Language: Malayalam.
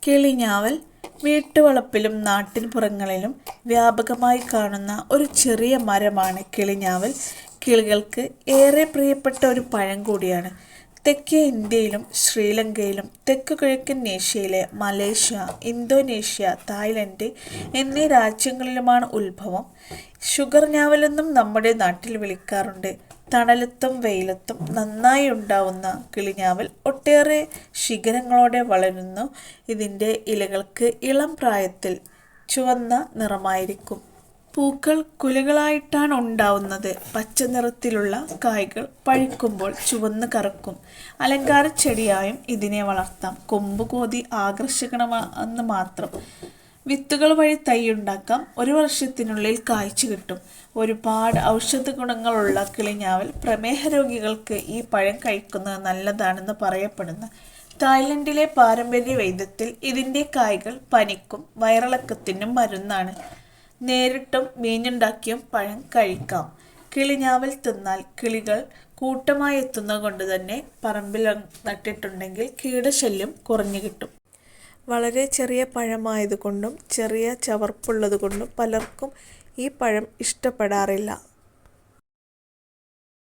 കിളിഞ്ഞാവൽ വീട്ടുവളപ്പിലും നാട്ടിൻപുറങ്ങളിലും വ്യാപകമായി കാണുന്ന ഒരു ചെറിയ മരമാണ് കിളിഞ്ഞാവൽ. കിളികൾക്ക് ഏറെ പ്രിയപ്പെട്ട ഒരു പഴം കൂടിയാണ്. തെക്കേ ഇന്ത്യയിലും ശ്രീലങ്കയിലും തെക്കു കിഴക്കൻ ഏഷ്യയിലെ മലേഷ്യ, ഇന്തോനേഷ്യ, തായ്ലൻഡ് എന്നീ രാജ്യങ്ങളിലുമാണ് ഉത്ഭവം. ഷുഗർ ഞാവലെന്നും നമ്മുടെ നാട്ടിൽ വിളിക്കാറുണ്ട്. തണലത്തും വെയിലത്തും നന്നായി ഉണ്ടാവുന്ന കിളിഞ്ഞാവൽ ഒട്ടേറെ ശിഖരങ്ങളോടെ വളരുന്നു. ഇതിൻ്റെ ഇലകൾക്ക് ഇളം പ്രായത്തിൽ ചുവന്ന നിറമായിരിക്കും. പൂക്കൾ കുലകളായിട്ടാണ് ഉണ്ടാവുന്നത്. പച്ച നിറത്തിലുള്ള കായ്കൾ പഴുക്കുമ്പോൾ ചുവന്ന് കറുക്കും. അലങ്കാര ചെടിയായും ഇതിനെ വളർത്താം. കൊമ്പ് കോതി ആകർഷകമാണെന്ന് മാത്രം. വിത്തുകൾ വഴി തൈയുണ്ടാക്കാം. 1 വർഷത്തിനുള്ളിൽ കായ്ച്ചു കിട്ടും. ഒരുപാട് ഔഷധ ഗുണങ്ങളുള്ള കിളിഞ്ഞാവൽ പ്രമേഹ രോഗികൾക്ക് ഈ പഴം കഴിക്കുന്നത് നല്ലതാണെന്ന് പറയപ്പെടുന്നു. തായ്ലൻഡിലെ പാരമ്പര്യ വൈദ്യത്തിൽ ഇതിൻ്റെ കായ്കൾ പനിക്കും വയറിളക്കത്തിനും മരുന്നാണ്. നേരിട്ടും മീനുണ്ടാക്കിയും പഴം കഴിക്കാം. കിളിഞ്ഞാവൽ തിന്നാൽ കിളികൾ കൂട്ടമായി എത്തുന്നത് കൊണ്ട് തന്നെ പറമ്പിൽ നട്ടിട്ടുണ്ടെങ്കിൽ കീടശല്യം കുറഞ്ഞു കിട്ടും. വളരെ ചെറിയ പഴമായതുകൊണ്ടും ചെറിയ ചവർപ്പുള്ളതുകൊണ്ടും പലർക്കും ഈ പഴം ഇഷ്ടപ്പെടാറില്ല.